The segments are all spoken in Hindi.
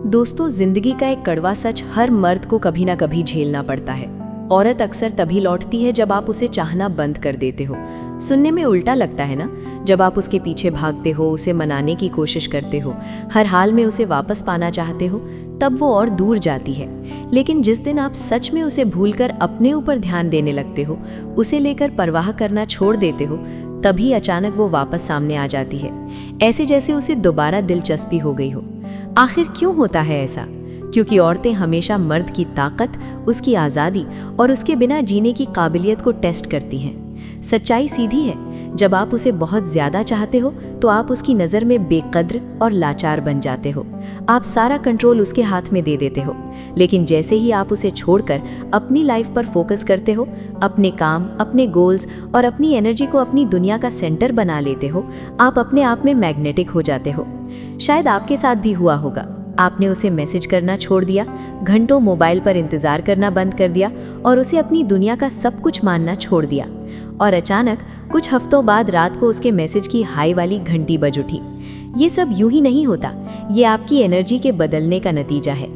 दोस्तों, जिंदगी का एक कड़वा सच हर मर्द को कभी ना कभी झेलना पड़ता है। औरत अक्सर तभी लौटती है जब आप उसे चाहना बंद कर देते हो। सुनने में उल्टा लगता है ना? जब आप उसके पीछे भागते हो, उसे मनाने की कोशिश करते हो, हर हाल में उसे वापस पाना चाहते हो, तब वो और दूर जाती है। लेकिन जिस दिन आप सच में उसे भूलकर अपने ऊपर ध्यान देने लगते हो, उसे लेकर परवाह करना छोड़ देते हो, तभी अचानक वो वापस सामने आ जाती है, ऐसे जैसे उसे दोबारा दिलचस्पी हो गई हो। आखिर क्यों होता है ऐसा? क्योंकि औरतें हमेशा मर्द की ताकत, उसकी आज़ादी और उसके बिना जीने की काबिलियत को टेस्ट करती हैं। सच्चाई सीधी है, जब आप उसे बहुत ज़्यादा चाहते हो तो आप उसकी नज़र में बेकद्र और लाचार बन जाते हो। आप सारा कंट्रोल उसके हाथ में दे देते हो। लेकिन जैसे ही आप उसे छोड़कर अपनी लाइफ पर फोकस करते हो, अपने काम, अपने गोल्स और अपनी एनर्जी को अपनी दुनिया का सेंटर बना लेते हो, आप अपने आप में मैग्नेटिक हो जाते हो। शायद आपके साथ भी हुआ होगा। आपने उसे मैसेज करना छोड़ दिया, घंटों मोबाइल पर इंतज़ार करना बंद कर दिया और उसे अपनी दुनिया का सब कुछ मानना छोड़ दिया। और अचानक कुछ हफ्तों बाद रात को उसके मैसेज की हाई वाली घंटी बज उठी। ये सब यूं ही नहीं होता, ये आपकी एनर्जी के बदलने का नतीजा है।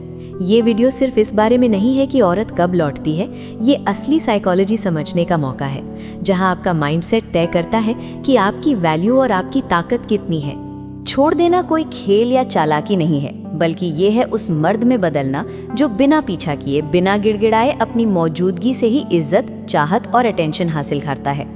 ये वीडियो सिर्फ इस बारे में नहीं है कि औरत कब लौटती है, ये असली साइकोलॉजी समझने का मौका है, जहां आपका माइंडसेट तय करता है कि आपकी वैल्यू और आपकी ताकत कितनी है। छोड़ देना कोई खेल या चालाकी नहीं है, बल्कि ये है उस मर्द में बदलना जो बिना पीछा किए, बिना गिड़गिड़ाए अपनी मौजूदगी से ही इज्जत, चाहत और अटेंशन हासिल करता है।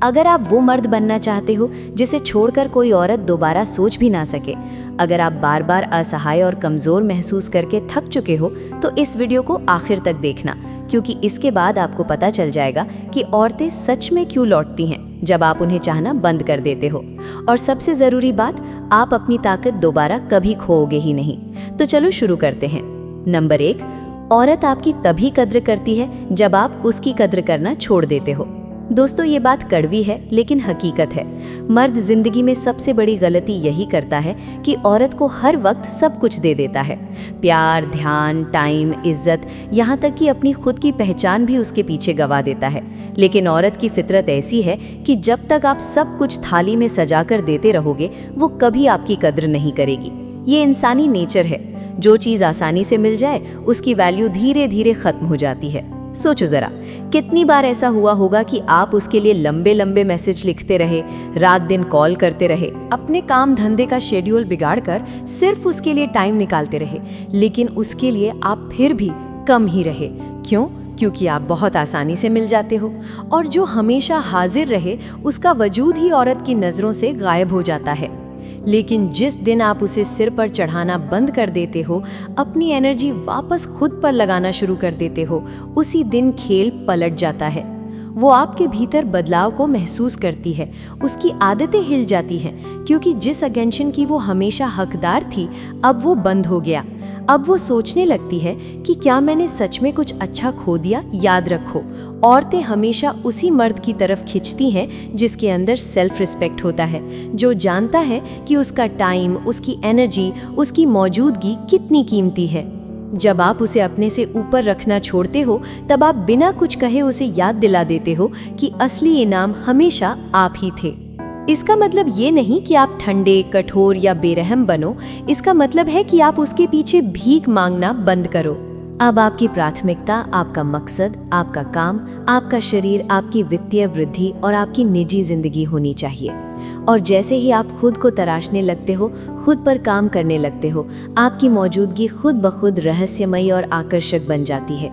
अगर आप वो मर्द बनना चाहते हो जिसे छोड़कर कोई औरत दोबारा सोच भी ना सके, अगर आप बार बार असहाय और कमज़ोर महसूस करके थक चुके हो, तो इस वीडियो को आखिर तक देखना, क्योंकि इसके बाद आपको पता चल जाएगा कि औरतें सच में क्यों लौटती हैं जब आप उन्हें चाहना बंद कर देते हो। और सबसे ज़रूरी बात, आप अपनी ताकत दोबारा कभी खोओगे ही नहीं। तो चलो शुरू करते हैं। नंबर 1, औरत आपकी तभी कद्र करती है जब आप उसकी कद्र करना छोड़ देते हो। दोस्तों, ये बात कड़वी है लेकिन हकीकत है। मर्द जिंदगी में सबसे बड़ी गलती यही करता है कि औरत को हर वक्त सब कुछ दे देता है। प्यार, ध्यान, टाइम, इज्जत, यहाँ तक कि अपनी खुद की पहचान भी उसके पीछे गवा देता है। लेकिन औरत की फितरत ऐसी है कि जब तक आप सब कुछ थाली में सजा कर देते रहोगे, वो कभी आपकी कद्र नहीं करेगी। ये इंसानी नेचर है। जो चीज़ आसानी से मिल जाए, उसकी वैल्यू धीरे धीरे खत्म हो जाती है। सोचो ज़रा, कितनी बार ऐसा हुआ होगा कि आप उसके लिए लंबे लंबे मैसेज लिखते रहे, रात दिन कॉल करते रहे, अपने काम धंधे का शेड्यूल बिगाड़कर सिर्फ उसके लिए टाइम निकालते रहे, लेकिन उसके लिए आप फिर भी कम ही रहे। क्यों? क्योंकि आप बहुत आसानी से मिल जाते हो। और जो हमेशा हाजिर रहे, उसका वजूद ही औरत की नज़रों से गायब हो जाता है। लेकिन जिस दिन आप उसे सिर पर चढ़ाना बंद कर देते हो, अपनी एनर्जी वापस खुद पर लगाना शुरू कर देते हो, उसी दिन खेल पलट जाता है। वो आपके भीतर बदलाव को महसूस करती है, उसकी आदतें हिल जाती हैं, क्योंकि जिस अटेंशन की वो हमेशा हकदार थी, अब वो बंद हो गया। अब वो सोचने लगती है कि क्या मैंने सच में कुछ अच्छा खो दिया? याद रखो, औरतें हमेशा उसी मर्द की तरफ खिंचती हैं जिसके अंदर सेल्फ रिस्पेक्ट होता है, जो जानता है कि उसका टाइम, उसकी एनर्जी, उसकी मौजूदगी कितनी कीमती है। जब आप उसे अपने से ऊपर रखना छोड़ते हो, तब आप बिना कुछ कहे उसे याद दिला देते हो कि असली इनाम हमेशा आप ही थे। इसका मतलब ये नहीं कि आप ठंडे, कठोर या बेरहम बनो। इसका मतलब है कि आप उसके पीछे भीख मांगना बंद करो। अब आपकी प्राथमिकता, आपका मकसद, आपका काम, आपका शरीर, आपकी वित्तीय वृद्धि और आपकी निजी जिंदगी होनी चाहिए। और जैसे ही आप खुद को तराशने लगते हो, खुद पर काम करने लगते हो, आपकी मौजूदगी खुद ब खुद रहस्यमयी और आकर्षक बन जाती है।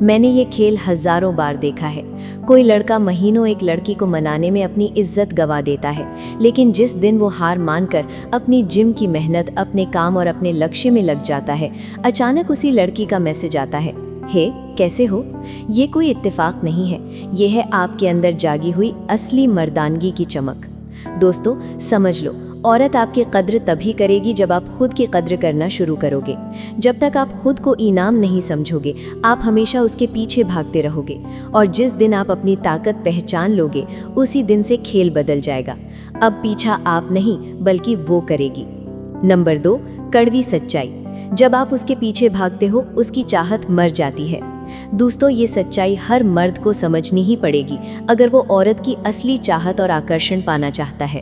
मैंने ये खेल हजारों बार देखा है। कोई लड़का महीनों एक लड़की को मनाने में अपनी इज्जत गवा देता है, लेकिन जिस दिन वो हार मानकर अपनी जिम की मेहनत, अपने काम और अपने लक्ष्य में लग जाता है, अचानक उसी लड़की का मैसेज आता है, हे कैसे हो? ये कोई इत्तेफाक नहीं है, ये है आपके अंदर जागी हुई असली मर्दानगी की चमक। दोस्तों, समझ लो, औरत आपकी कद्र तभी करेगी जब आप खुद की कद्र करना शुरू करोगे। जब तक आप खुद को इनाम नहीं समझोगे, आप हमेशा उसके पीछे भागते रहोगे। और जिस दिन आप अपनी ताकत पहचान लोगे, उसी दिन से खेल बदल जाएगा। अब पीछा आप नहीं, बल्कि वो करेगी। नंबर 2, कड़वी सच्चाई। जब आप उसके पीछे भागते हो, उसकी चाहत मर जाती है। दोस्तों, ये सच्चाई हर मर्द को समझनी ही पड़ेगी अगर वो औरत की असली चाहत और आकर्षण पाना चाहता है।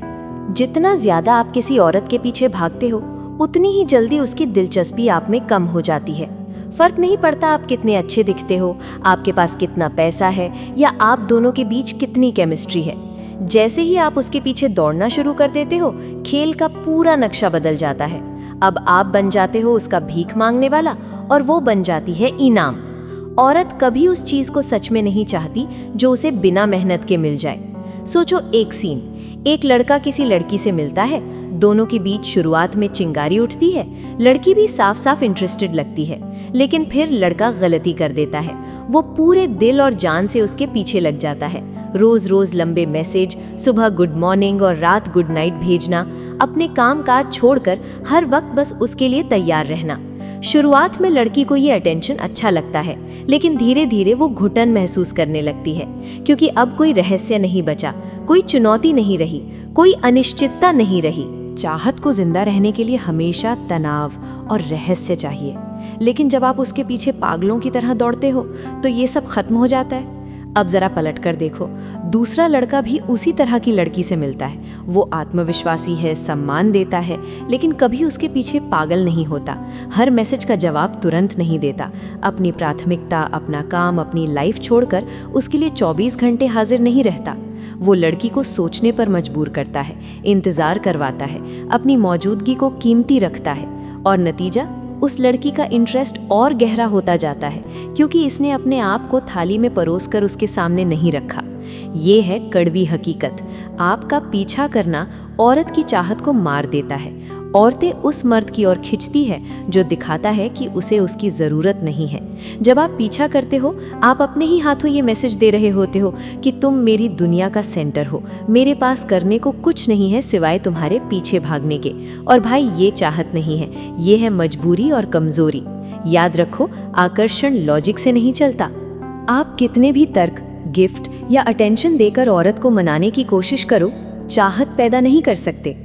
जितना ज्यादा आप किसी औरत के पीछे भागते हो, उतनी ही जल्दी उसकी दिलचस्पी आप में कम हो जाती है। फर्क नहीं पड़ता आप कितने अच्छे दिखते हो, आपके पास कितना पैसा है या आप दोनों के बीच कितनी केमिस्ट्री है। जैसे ही आप उसके पीछे दौड़ना शुरू कर देते हो, खेल का पूरा नक्शा बदल जाता है। अब आप बन जाते हो उसका भीख मांगने वाला और वो बन जाती है इनाम। औरत कभी उस चीज को सच में नहीं चाहती जो उसे बिना मेहनत के मिल जाए। सोचो एक सीन, एक लड़का किसी लड़की से मिलता है, दोनों के बीच शुरुआत में चिंगारी उठती है, लड़की भी साफ साफ इंटरेस्टेड लगती है, लेकिन फिर लड़का गलती कर देता है। वो पूरे दिल और जान से उसके पीछे लग जाता है। रोज रोज लंबे मैसेज, सुबह गुड मॉर्निंग और रात गुड नाइट भेजना, अपने काम काज छोड़कर हर वक्त बस उसके लिए तैयार रहना। शुरुआत में लड़की को ये अटेंशन अच्छा लगता है, लेकिन धीरे धीरे वो घुटन महसूस करने लगती है, क्योंकि अब कोई रहस्य नहीं बचा, कोई चुनौती नहीं रही, कोई अनिश्चितता नहीं रही। चाहत को जिंदा रहने के लिए हमेशा तनाव और रहस्य चाहिए, लेकिन जब आप उसके पीछे पागलों की तरह दौड़ते हो तो ये सब खत्म हो जाता है। अब जरा पलट कर देखो, दूसरा लड़का भी उसी तरह की लड़की से मिलता है। वो आत्मविश्वासी है, सम्मान देता है, लेकिन कभी उसके पीछे पागल नहीं होता, हर मैसेज का जवाब तुरंत नहीं देता, अपनी प्राथमिकता, अपना काम, अपनी लाइफ छोड़कर उसके लिए 24 घंटे हाजिर नहीं रहता। वो लड़की को सोचने पर मजबूर करता है, इंतजार करवाता है, अपनी मौजूदगी को कीमती रखता है, और नतीजा, उस लड़की का इंटरेस्ट और गहरा होता जाता है, क्योंकि इसने अपने आप को थाली में परोसकर उसके सामने नहीं रखा। ये है कड़वी हकीकत। आपका पीछा करना औरत की चाहत को मार देता है। औरतें उस मर्द की ओर खिंचती है जो दिखाता है कि उसे उसकी ज़रूरत नहीं है। जब आप पीछा करते हो, आप अपने ही हाथों ये मैसेज दे रहे होते हो कि तुम मेरी दुनिया का सेंटर हो, मेरे पास करने को कुछ नहीं है सिवाय तुम्हारे पीछे भागने के। और भाई, ये चाहत नहीं है, ये है मजबूरी और कमज़ोरी। याद रखो, आकर्षण लॉजिक से नहीं चलता। आप कितने भी तर्क, गिफ्ट या अटेंशन देकर औरत को मनाने की कोशिश करो, चाहत पैदा नहीं कर सकते।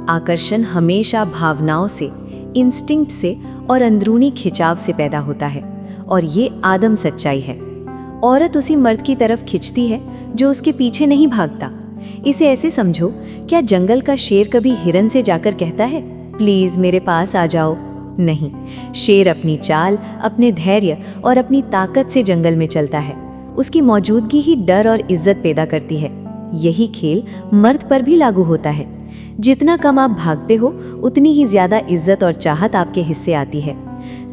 आकर्षण हमेशा भावनाओं से, इंस्टिंक्ट से और अंदरूनी खिंचाव से पैदा होता है, और ये आदम सच्चाई है। औरत उसी मर्द की तरफ खिंचती है जो उसके पीछे नहीं भागता। इसे ऐसे समझो, क्या जंगल का शेर कभी हिरन से जाकर कहता है, प्लीज मेरे पास आ जाओ? नहीं, शेर अपनी चाल, अपने धैर्य और अपनी ताकत से जंगल में चलता है। उसकी मौजूदगी ही डर और इज्जत पैदा करती है। यही खेल मर्द पर भी लागू होता है। जितना कम आप भागते हो, उतनी ही ज्यादा इज्जत और चाहत आपके हिस्से आती है।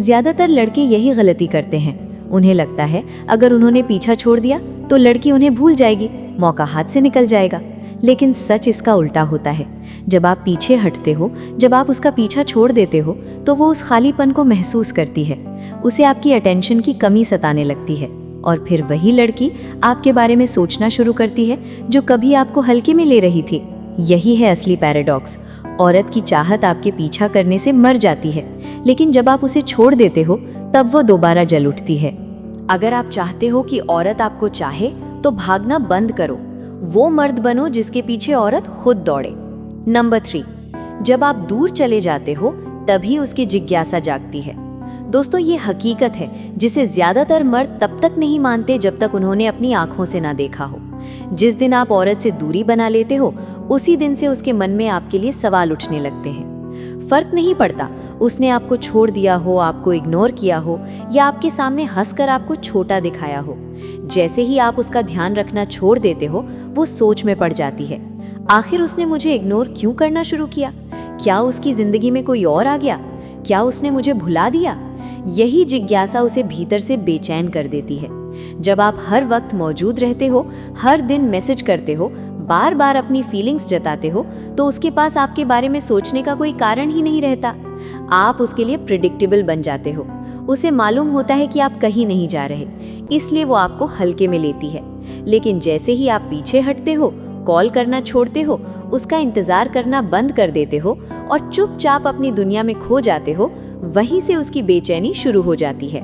ज्यादातर लड़के यही गलती करते हैं। उन्हें लगता है अगर उन्होंने पीछा छोड़ दिया तो लड़की उन्हें भूल जाएगी, मौका हाथ से निकल जाएगा। लेकिन सच इसका उल्टा होता है। जब आप पीछे हटते हो, जब आप उसका पीछा छोड़ देते हो, तो वो उस खालीपन को महसूस करती है। उसे आपकी अटेंशन की कमी सताने लगती है, और फिर वही लड़की आपके बारे में सोचना शुरू करती है जो कभी आपको हल्के में ले रही थी। यही है असली पैराडॉक्स। औरत की चाहत आपके पीछा करने से मर जाती है, लेकिन जब आप उसे छोड़ देते हो तब वो दोबारा जल उठती है। अगर आप चाहते हो कि औरत आपको चाहे, तो भागना बंद करो। वो मर्द बनो जिसके पीछे औरत खुद दौड़े। नंबर 3, जब आप दूर चले जाते हो तभी उसकी जिज्ञासा जागती है। दोस्तों, ये हकीकत है जिसे ज्यादातर मर्द तब तक नहीं मानते जब तक उन्होंने अपनी आंखों से ना देखा हो। जिस दिन आप औरत से दूरी बना लेते हो, उसी दिन से उसके मन में आपके लिए सवाल उठने लगते हैं। फर्क नहीं पड़ता उसने आपको छोड़ दिया हो, आपको इग्नोर किया हो, या आपके सामने हंसकर आपको छोटा दिखाया हो। जैसे ही आप उसका ध्यान रखना छोड़ देते हो, वो सोच में पड़ जाती है, आखिर उसने मुझे इग्नोर क्यों करना शुरू किया? क्या उसकी जिंदगी में कोई और आ गया? क्या उसने मुझे भुला दिया? यही जिज्ञासा उसे भीतर से बेचैन कर देती है। जब आप हर वक्त मौजूद रहते हो, हर दिन मैसेज करते हो, बार बार अपनी फीलिंग्स जताते हो, तो उसके पास आपके बारे में सोचने का कोई कारण ही नहीं रहता। आप उसके लिए प्रिडिक्टेबल बन जाते हो। उसे मालूम होता है कि आप कहीं नहीं जा रहे, इसलिए वो आपको हल्के में लेती है। लेकिन जैसे ही आप पीछे हटते हो, कॉल करना छोड़ते हो, उसका इंतजार करना बंद कर देते हो और चुपचाप अपनी दुनिया में खो जाते हो, वहीं से उसकी बेचैनी शुरू हो जाती है।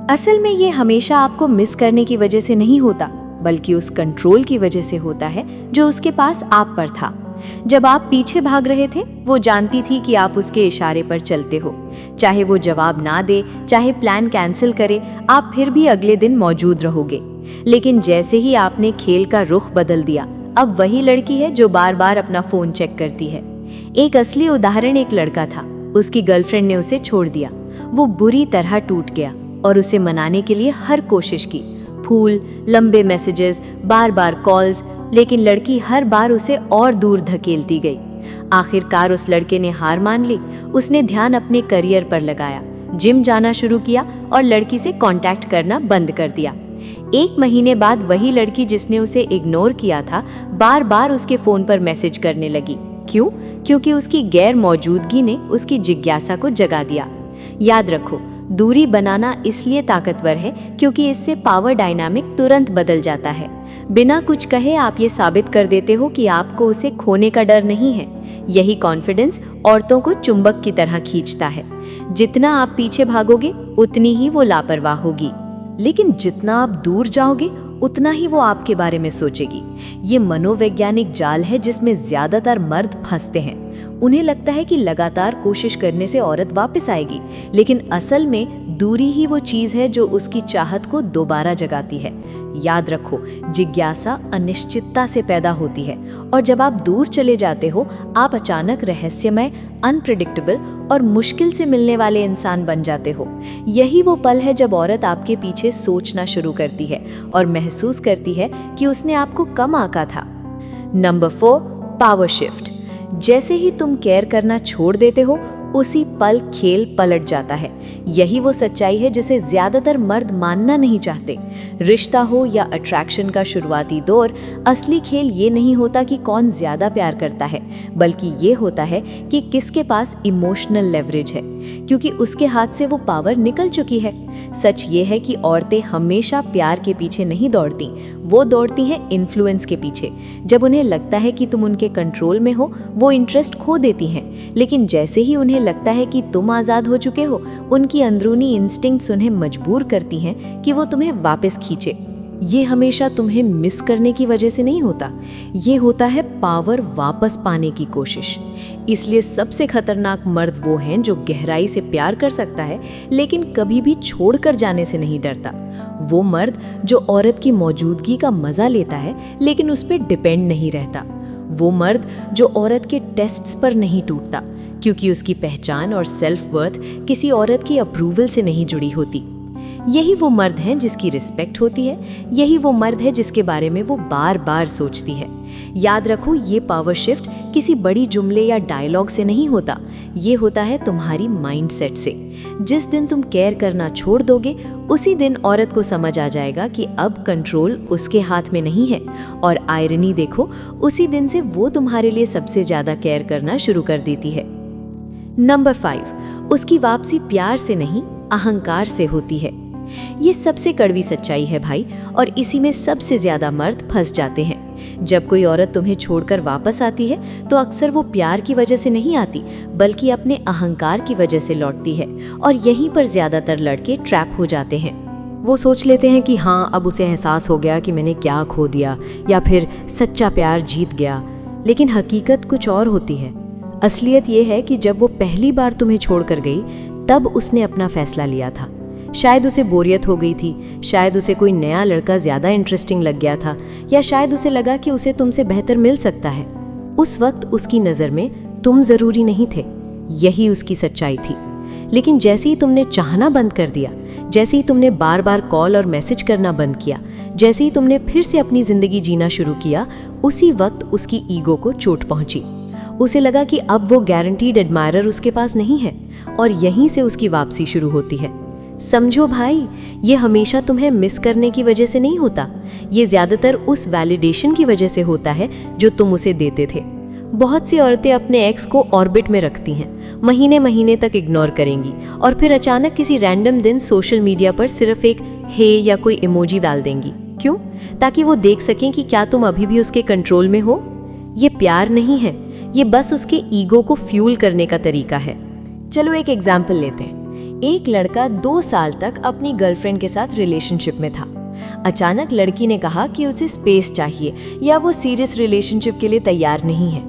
असल में ये हमेशा आपको मिस करने की वजह से नहीं होता, बल्कि उस कंट्रोल की वजह से होता है जो उसके पास आप पर था। जब आप पीछे भाग रहे थे, वो जानती थी कि आप उसके इशारे पर चलते हो। चाहे वो जवाब ना दे, चाहे प्लान कैंसिल करे, आप फिर भी अगले दिन मौजूद रहोगे। लेकिन जैसे ही आपने खेल का रुख बदल दिया, अब वही लड़की है जो बार बार अपना फोन चेक करती है। एक असली उदाहरण एक लड़का था। उसकी गर्लफ्रेंड ने उसे छोड़ दिया। वो बुरी तरह टूट गया और उसे मनाने के लिए हर कोशिश की, फूल, लंबे मैसेजेस, बार बार कॉल्स, लेकिन लड़की हर बार उसे और दूर धकेलती गई। आखिरकार उस लड़के ने हार मान ली। उसने ध्यान अपने करियर पर लगाया, जिम जाना शुरू किया और लड़की से कांटेक्ट करना बंद कर दिया। 1 महीने बाद वही लड़की जिसने उसे इग्नोर किया था बार बार उसके फोन पर मैसेज करने लगी। क्यों? क्योंकि उसकी गैर मौजूदगी ने उसकी जिज्ञासा को जगा दिया। याद रखो, दूरी बनाना इसलिए ताकतवर है क्योंकि इससे पावर डायनामिक तुरंत बदल जाता है। बिना कुछ कहे आप ये साबित कर देते हो कि आपको उसे खोने का डर नहीं है। यही कॉन्फिडेंस औरतों को चुंबक की तरह खींचता है। जितना आप पीछे भागोगे उतनी ही वो लापरवाह होगी, लेकिन जितना आप दूर जाओगे उतना ही वो आपके बारे में सोचेगी। ये मनोवैज्ञानिक जाल है जिसमें ज्यादातर मर्द फंसते हैं। उन्हें लगता है कि लगातार कोशिश करने से औरत वापस आएगी, लेकिन असल में दूरी ही वो चीज है जो उसकी चाहत को दोबारा जगाती है। याद रखो, जिज्ञासा अनिश्चितता से पैदा होती है और जब आप दूर चले जाते हो आप अचानक रहस्यमय, अनप्रेडिक्टेबल और मुश्किल से मिलने वाले इंसान बन जाते हो। यही वो पल है जब औरत आपके पीछे सोचना शुरू करती है और महसूस करती है कि उसने आपको कम आंका था। Number 4, power shift. जैसे ही तुम केयर करना छोड़ देते हो उसी पल खेल पलट जाता है। यही वो सच्चाई है जिसे ज्यादातर मर्द मानना नहीं चाहते। रिश्ता हो या अट्रैक्शन का शुरुआती दौर, असली खेल ये नहीं होता कि कौन ज्यादा प्यार करता है, बल्कि ये होता है कि किसके पास इमोशनल लेवरेज है, क्योंकि उसके हाथ से वो पावर निकल चुकी है। सच ये है कि औरतें हमेशा प्यार के पीछे नहीं दौड़ती, वो दौड़ती हैं इन्फ्लुएंस के पीछे। जब उन्हें लगता है कि तुम उनके कंट्रोल में हो, वो इंटरेस्ट खो देती हैं, लेकिन जैसे ही उन्हें लगता है कि तुम आज़ाद हो चुके हो, उनकी अंदरूनी इंस्टिंक्ट्स उन्हें मजबूर करती हैं कि वो तुम्हें वापस खींचे। ये हमेशा तुम्हें मिस करने की वजह से नहीं होता, ये होता है पावर वापस पाने की कोशिश। इसलिए सबसे खतरनाक मर्द वो हैं जो गहराई से प्यार कर सकता है लेकिन कभी भी छोड़कर जाने से नहीं डरता। वो मर्द जो औरत की मौजूदगी का मजा लेता है लेकिन उस पर डिपेंड नहीं रहता। वो मर्द जो औरत के टेस्ट्स पर नहीं टूटता, क्योंकि उसकी पहचान और सेल्फ वर्थ किसी औरत की अप्रूवल से नहीं जुड़ी होती। यही वो मर्द हैं जिसकी रिस्पेक्ट होती है, यही वो मर्द है जिसके बारे में वो बार बार सोचती है। याद रखो, ये पावर शिफ्ट किसी बड़ी जुमले या डायलॉग से नहीं होता, ये होता है तुम्हारी माइंडसेट से। जिस दिन तुम केयर करना छोड़ दोगे उसी दिन औरत को समझ आ जाएगा कि अब कंट्रोल उसके हाथ में नहीं है, और आयरनी देखो, उसी दिन से वो तुम्हारे लिए सबसे ज्यादा केयर करना शुरू कर देती है। नंबर 5, उसकी वापसी प्यार से नहीं अहंकार से होती है। ये सबसे कड़वी सच्चाई है भाई, और इसी में सबसे ज्यादा मर्द फंस जाते हैं। जब कोई औरत तुम्हें छोड़कर वापस आती है तो अक्सर वो प्यार की वजह से नहीं आती, बल्कि अपने अहंकार की वजह से लौटती है, और यहीं पर ज्यादातर लड़के ट्रैप हो जाते हैं। वो सोच लेते हैं कि हाँ, अब उसे एहसास हो गया कि मैंने क्या खो दिया, या फिर सच्चा प्यार जीत गया। लेकिन हकीकत कुछ और होती है। असलियत ये है कि जब वो पहली बार तुम्हें छोड़कर गई तब उसने अपना फैसला लिया था। शायद उसे बोरियत हो गई थी, शायद उसे कोई नया लड़का ज़्यादा इंटरेस्टिंग लग गया था, या शायद उसे लगा कि उसे तुमसे बेहतर मिल सकता है। उस वक्त उसकी नज़र में तुम ज़रूरी नहीं थे, यही उसकी सच्चाई थी। लेकिन जैसे ही तुमने चाहना बंद कर दिया, जैसे ही तुमने बार बार कॉल और मैसेज करना बंद किया, जैसे ही तुमने फिर से अपनी ज़िंदगी जीना शुरू किया, उसी वक्त उसकी ईगो को चोट पहुंची। उसे लगा कि अब वो गारंटीड एडमायरर उसके पास नहीं है, और यहीं से उसकी वापसी शुरू होती है। समझो भाई, ये हमेशा तुम्हें मिस करने की वजह से नहीं होता, ये ज़्यादातर उस वैलिडेशन की वजह से होता है जो तुम उसे देते थे। बहुत सी औरतें अपने एक्स को ऑर्बिट में रखती हैं, महीने महीने तक इग्नोर करेंगी, और फिर अचानक किसी रैंडम दिन सोशल मीडिया पर सिर्फ एक हे या कोई इमोजी डाल देंगी। क्यों? ताकि वो देख सकें कि क्या तुम अभी भी उसके कंट्रोल में हो। ये प्यार नहीं है, ये बस उसके ईगो को फ्यूल करने का तरीका है। चलो एक एग्जाम्पल लेते हैं। एक लड़का 2 साल तक अपनी गर्लफ्रेंड के साथ रिलेशनशिप में था। अचानक लड़की ने कहा कि उसे स्पेस चाहिए, या वो सीरियस रिलेशनशिप के लिए तैयार नहीं है।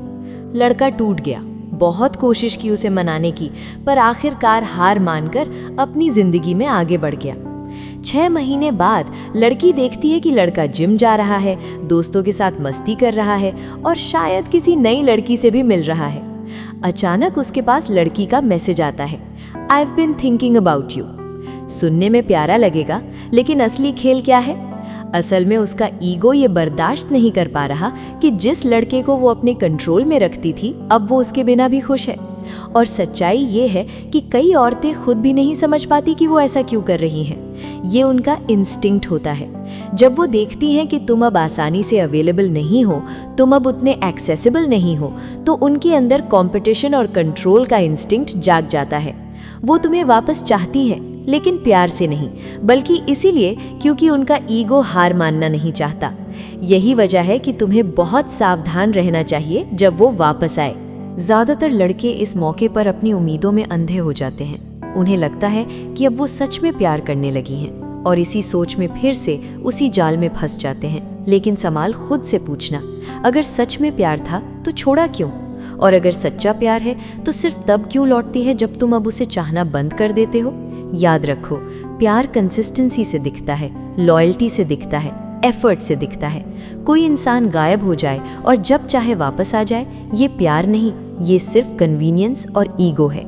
लड़का टूट गया, बहुत कोशिश की उसे मनाने की, पर आखिरकार हार मानकर अपनी जिंदगी में आगे बढ़ गया। 6 महीने बाद लड़की देखती है कि लड़का जिम जा रहा है, दोस्तों के साथ मस्ती कर रहा है, और शायद किसी नई लड़की से भी मिल रहा है। अचानक उसके पास लड़की का मैसेज आता है, I have been thinking about you. सुनने में प्यारा लगेगा, लेकिन असली खेल क्या है? असल में उसका ईगो ये बर्दाश्त नहीं कर पा रहा कि जिस लड़के को वो अपने कंट्रोल में रखती थी, अब वो उसके बिना भी खुश है। और सच्चाई ये है कि कई औरतें खुद भी नहीं समझ पाती कि वो ऐसा क्यों कर रही हैं। ये उनका इंस्टिंक्ट होता है। जब वो देखती हैं कि तुम अब आसानी से अवेलेबल नहीं हो, तुम अब उतने एक्सेसिबल नहीं हो, तो उनके अंदर कंपटीशन और कंट्रोल का इंस्टिंक्ट जाग जाता है। वो तुम्हें वापस चाहती है, लेकिन प्यार से नहीं, बल्कि इसीलिए क्योंकि उनका ईगो हार मानना नहीं चाहता। यही वजह है कि तुम्हें बहुत सावधान रहना चाहिए जब वो वापस आए। ज्यादातर लड़के इस मौके पर अपनी उम्मीदों में अंधे हो जाते हैं। उन्हें लगता है कि अब वो सच में प्यार करने लगी हैं और इसी सोच में फिर से उसी जाल में फंस जाते हैं। लेकिन सवाल खुद से पूछना, अगर सच में प्यार था तो छोड़ा क्यों? और अगर सच्चा प्यार है तो सिर्फ तब क्यों लौटती है जब तुम अब उसे चाहना बंद कर देते हो? याद रखो, प्यार कंसिस्टेंसी से दिखता है, लॉयल्टी से दिखता है, एफर्ट से दिखता है। कोई इंसान गायब हो जाए और जब चाहे वापस आ जाए, ये प्यार नहीं, ये सिर्फ कन्वीनियंस और ईगो है।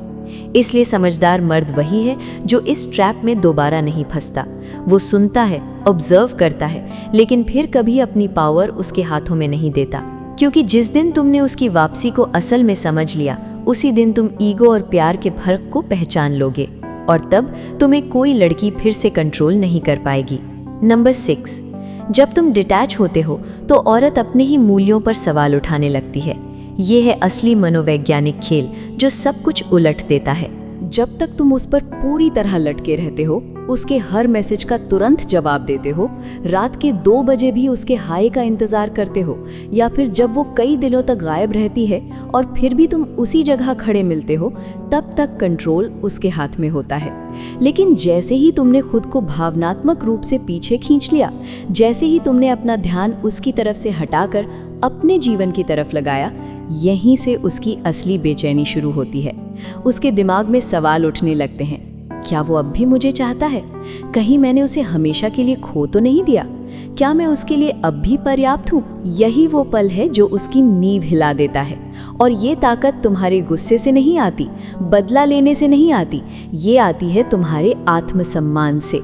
इसलिए समझदार मर्द वही है जो इस ट्रैप में दोबारा नहीं फंसता। वो सुनता है, ऑब्जर्व करता है, लेकिन फिर कभी अपनी पावर उसके हाथों में नहीं देता। क्योंकि जिस दिन तुमने उसकी वापसी को असल में समझ लिया, उसी दिन तुम ईगो और प्यार के फर्क को पहचान लोगे, और तब तुम्हें कोई लड़की फिर से कंट्रोल नहीं कर पाएगी। नंबर 6, जब तुम डिटैच होते हो तो औरत अपने ही मूल्यों पर सवाल उठाने लगती है। ये है असली मनोवैज्ञानिक खेल जो सब कुछ उलट देता है। जब तक तुम उस पर पूरी तरह लटके रहते हो, उसके हर मैसेज का तुरंत जवाब देते हो, रात के 2 बजे भी उसके हाय का इंतजार करते हो, या फिर जब वो कई दिनों तक गायब रहती है और फिर भी तुम उसी जगह खड़े मिलते हो, तब तक कंट्रोल उसके हाथ में होता है। लेकिन जैसे ही तुमने खुद को भावनात्मक रूप से पीछे खींच लिया, जैसे ही तुमने अपना ध्यान उसकी तरफ से हटाकर अपने जीवन की तरफ लगाया, यहीं से उसकी असली बेचैनी शुरू होती है। उसके दिमाग में सवाल उठने लगते हैं, क्या वो अब भी मुझे चाहता है? कहीं मैंने उसे हमेशा के लिए खो तो नहीं दिया? क्या मैं उसके लिए अब भी पर्याप्त हूँ? यही वो पल है जो उसकी नींव हिला देता है। और ये ताकत तुम्हारे गुस्से से नहीं आती, बदला लेने से नहीं आती, ये आती है तुम्हारे आत्मसम्मान से।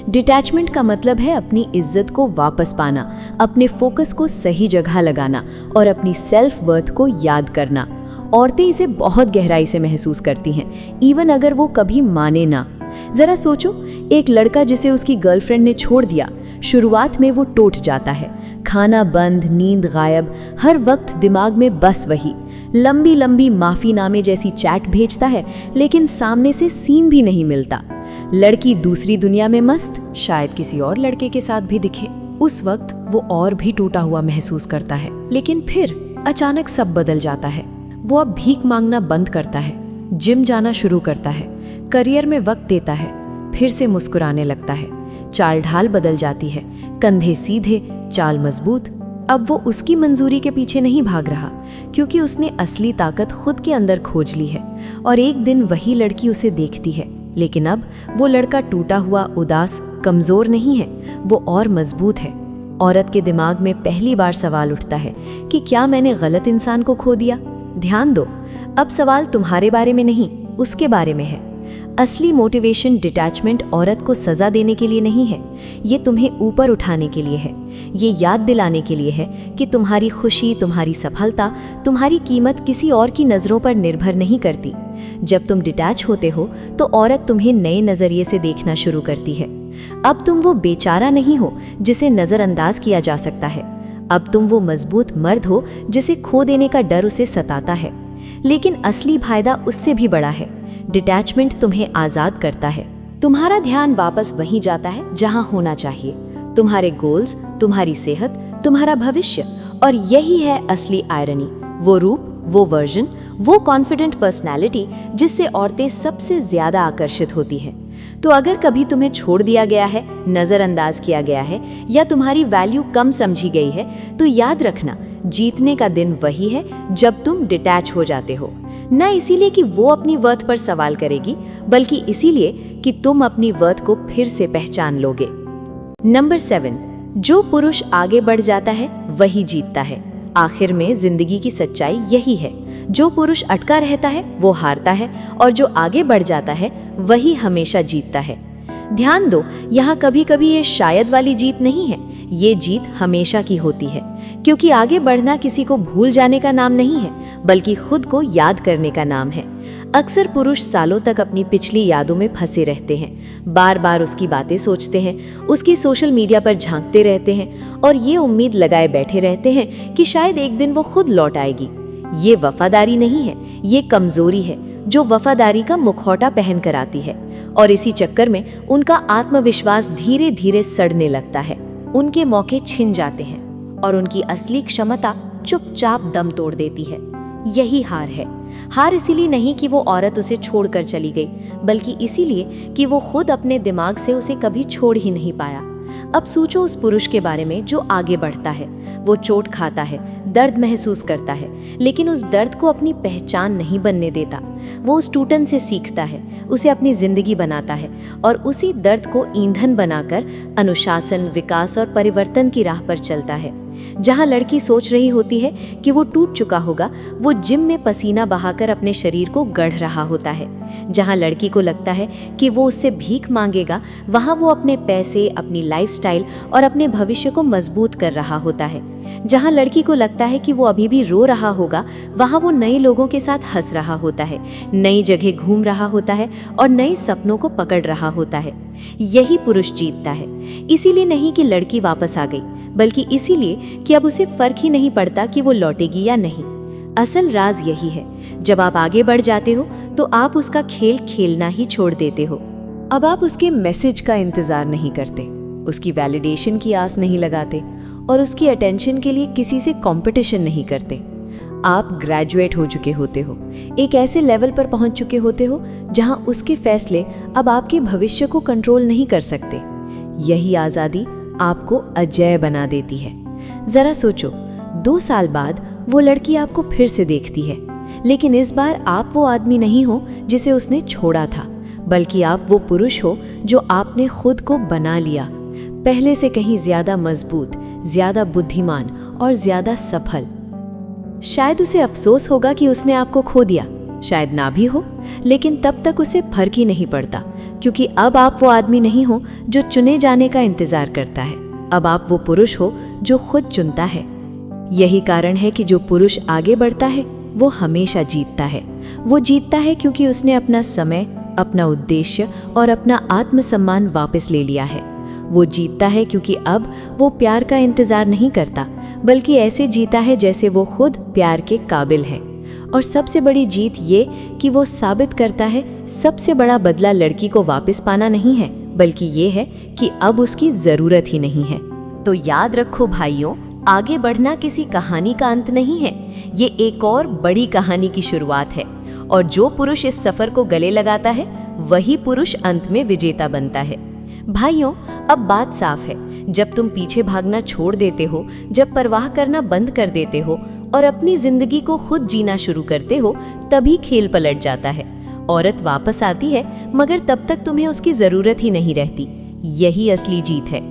डिटैचमेंट का मतलब है अपनी इज्जत को वापस पाना, अपने फोकस को सही जगह लगाना और अपनी सेल्फ वर्थ को याद करना। औरतें इसे बहुत गहराई से महसूस करती हैं, इवन अगर वो कभी माने ना। जरा सोचो, एक लड़का जिसे उसकी गर्लफ्रेंड ने छोड़ दिया, शुरुआत में वो टूट जाता है। खाना बंद, नींद गायब, हर वक्त दिमाग में बस वही। लंबी लंबी माफीनामे जैसी चैट भेजता है, लेकिन सामने से सीन भी नहीं मिलता। लड़की दूसरी दुनिया में मस्त, शायद किसी और लड़के के साथ भी दिखे। उस वक्त वो और भी टूटा हुआ महसूस करता है, लेकिन फिर अचानक सब बदल जाता है। वो अब भीख मांगना बंद करता है, जिम जाना शुरू करता है, करियर में वक्त देता है, फिर से मुस्कुराने लगता है। चाल ढाल बदल जाती है, कंधे सीधे, चाल मजबूत। अब वो उसकी मंजूरी के पीछे नहीं भाग रहा, क्योंकि उसने असली ताकत खुद के अंदर खोज ली है। और एक दिन वही लड़की उसे देखती है, लेकिन अब वो लड़का टूटा हुआ, उदास, कमजोर नहीं है, वो और मजबूत है। औरत के दिमाग में पहली बार सवाल उठता है कि क्या मैंने गलत इंसान को खो दिया? ध्यान दो, अब सवाल तुम्हारे बारे में नहीं, उसके बारे में है। असली मोटिवेशन डिटैचमेंट औरत को सजा देने के लिए नहीं है, ये तुम्हें ऊपर उठाने के लिए है। ये याद दिलाने के लिए है कि तुम्हारी खुशी, तुम्हारी सफलता, तुम्हारी कीमत किसी और की नज़रों पर निर्भर नहीं करती। जब तुम डिटैच होते हो तो औरत तुम्हें नए नज़रिए से देखना शुरू करती है। अब तुम वो बेचारा नहीं हो जिसे नज़रअंदाज किया जा सकता है। अब तुम वो मजबूत मर्द हो जिसे खो देने का डर उसे सताता है। लेकिन असली फायदा उससे भी बड़ा है। डिटैचमेंट तुम्हें आज़ाद करता है। तुम्हारा ध्यान वापस वहीं जाता है जहां होना चाहिए, तुम्हारे गोल्स, तुम्हारी सेहत, तुम्हारा भविष्य। और यही है असली आयरनी, वो रूप, वो वर्जन, वो कॉन्फिडेंट पर्सनैलिटी जिससे औरतें सबसे ज्यादा आकर्षित होती हैं। तो अगर कभी तुम्हें छोड़ दिया गया है, नज़रअंदाज किया गया है या तुम्हारी वैल्यू कम समझी गई है, तो याद रखना, जीतने का दिन वही है जब तुम डिटैच हो जाते हो। न इसीलिए कि वो अपनी वर्थ पर सवाल करेगी, बल्कि इसीलिए कि तुम अपनी वर्थ को फिर से पहचान लोगे। नंबर 7, जो पुरुष आगे बढ़ जाता है वही जीतता है। आखिर में जिंदगी की सच्चाई यही है, जो पुरुष अटका रहता है वो हारता है और जो आगे बढ़ जाता है वही हमेशा जीतता है। ध्यान दो, यहाँ कभी कभी ये शायद वाली जीत नहीं है, ये जीत हमेशा की होती है, क्योंकि आगे बढ़ना किसी को भूल जाने का नाम नहीं है, बल्कि खुद को याद करने का नाम है। अक्सर पुरुष सालों तक अपनी पिछली यादों में फंसे रहते हैं, बार बार उसकी बातें सोचते हैं, उसकी सोशल मीडिया पर झांकते रहते हैं और ये उम्मीद लगाए बैठे रहते हैं कि शायद एक दिन वो खुद लौट आएगी। ये वफादारी नहीं है, ये कमजोरी है जो वफादारी का मुखौटा पहन कर आती है, और इसी चक्कर में उनका आत्मविश्वास धीरे धीरे सड़ने लगता है। उनके मौके छिन जाते हैं और उनकी असली क्षमता चुपचाप दम तोड़ देती है। यही हार है। हार इसीलिए नहीं कि वो औरत उसे छोड़कर चली गई, बल्कि इसीलिए कि वो खुद अपने दिमाग से उसे कभी छोड़ ही नहीं पाया। अब सोचो उस पुरुष के बारे में जो आगे बढ़ता है। वो चोट खाता है, दर्द महसूस करता है, लेकिन उस दर्द को अपनी पहचान नहीं बनने देता। वो उस टूटन से सीखता है, उसे अपनी जिंदगी बनाता है और उसी दर्द को ईंधन बनाकर अनुशासन, विकास और परिवर्तन की राह पर चलता है। जहाँ लड़की सोच रही होती है कि वो टूट चुका होगा, वो जिम में पसीना बहाकर अपने शरीर को गढ़ रहा होता है। जहाँ लड़की को लगता है कि वो उससे भीख मांगेगा, वहाँ वो अपने पैसे, अपनी लाइफस्टाइल और अपने भविष्य को मजबूत कर रहा होता है। जहाँ लड़की को लगता है कि वो अभी भी रो रहा होगा, वहाँ वो नए लोगों के साथ हंस रहा होता है, नई जगह घूम रहा होता है और नए सपनों को पकड़ रहा होता है। यही पुरुष जीतता है। इसीलिए नहीं कि लड़की वापस आ गई, बल्कि इसीलिए कि अब उसे फर्क ही नहीं पड़ता कि वो लौटेगी या नहीं। असल राज यही है, जब आप आगे बढ़ जाते हो तो आप उसका खेल खेलना ही छोड़ देते हो। अब आप उसके मैसेज का इंतजार नहीं करते, उसकी वैलिडेशन की आस नहीं लगाते और उसकी अटेंशन के लिए किसी से कंपटीशन नहीं करते। आप ग्रेजुएट हो चुके होते हो, एक ऐसे लेवल पर पहुंच चुके होते हो जहां उसके फैसले अब आपके भविष्य को कंट्रोल नहीं कर सकते। यही आज़ादी आपको अजेय बना देती है। जरा सोचो, 2 साल बाद वो लड़की आपको फिर से देखती है, लेकिन इस बार आप वो आदमी नहीं हो जिसे उसने छोड़ा था, बल्कि आप वो पुरुष हो जो आपने खुद को बना लिया, पहले से कहीं ज्यादा मजबूत, ज्यादा बुद्धिमान और ज्यादा सफल। शायद उसे अफसोस होगा कि उसने आपको खो दिया, शायद ना भी हो, लेकिन तब तक उसे फर्क ही नहीं पड़ता, क्योंकि अब आप वो आदमी नहीं हो जो चुने जाने का इंतजार करता है। अब आप वो पुरुष हो जो खुद चुनता है। यही कारण है कि जो पुरुष आगे बढ़ता है वो हमेशा जीतता है। वो जीतता है क्योंकि उसने अपना समय, अपना उद्देश्य और अपना आत्मसम्मान वापस ले लिया है। वो जीतता है क्योंकि अब वो प्यार का इंतजार नहीं करता, बल्कि ऐसे जीता है जैसे वो खुद प्यार के काबिल है। और सबसे बड़ी जीत ये कि वो साबित करता है सबसे बड़ा बदला लड़की को वापस पाना नहीं है, बल्कि ये है कि अब उसकी जरूरत ही नहीं है। तो याद रखो भाइयों, आगे बढ़ना किसी कहानी का अंत नहीं है, ये एक और बड़ी कहानी की शुरुआत है। और जो पुरुष इस सफर को गले लगाता है वही पुरुष अंत में विजेता बनता है। भाइयों, अब बात साफ है, जब तुम पीछे भागना छोड़ देते हो, जब परवाह करना बंद कर देते हो और अपनी जिंदगी को खुद जीना शुरू करते हो, तभी खेल पलट जाता है। औरत वापस आती है, मगर तब तक तुम्हें उसकी जरूरत ही नहीं रहती। यही असली जीत है।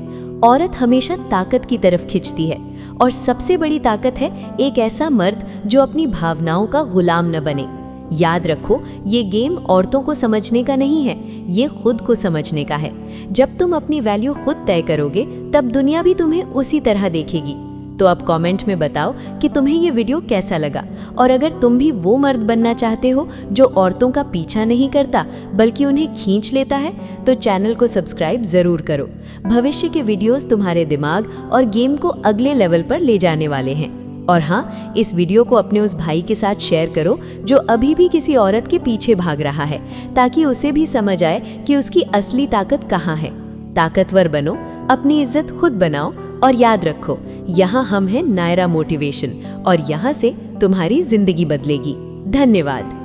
औरत हमेशा ताकत की तरफ खिंचती है, और सबसे बड़ी ताकत है एक ऐसा मर्द जो अपनी भावनाओं का गुलाम न बने। याद रखो, ये गेम औरतों को समझने का नहीं है, ये खुद को समझने का है। जब तुम अपनी वैल्यू खुद तय करोगे, तब दुनिया भी तुम्हें उसी तरह देखेगी। तो अब कमेंट में बताओ कि तुम्हें ये वीडियो कैसा लगा, और अगर तुम भी वो मर्द बनना चाहते हो जो औरतों का पीछा नहीं करता बल्कि उन्हें खींच लेता है, तो चैनल को सब्सक्राइब जरूर करो। भविष्य के वीडियोस तुम्हारे दिमाग और गेम को अगले लेवल पर ले जाने वाले हैं। और हाँ, इस वीडियो को अपने उस भाई के साथ शेयर करो जो अभी भी किसी औरत के पीछे भाग रहा है, ताकि उसे भी समझ आए कि उसकी असली ताकत कहाँ है। ताकतवर बनो, अपनी इज्जत खुद बनाओ, और याद रखो, यहाँ हम हैं नायरा मोटिवेशन, और यहाँ से तुम्हारी जिंदगी बदलेगी। धन्यवाद।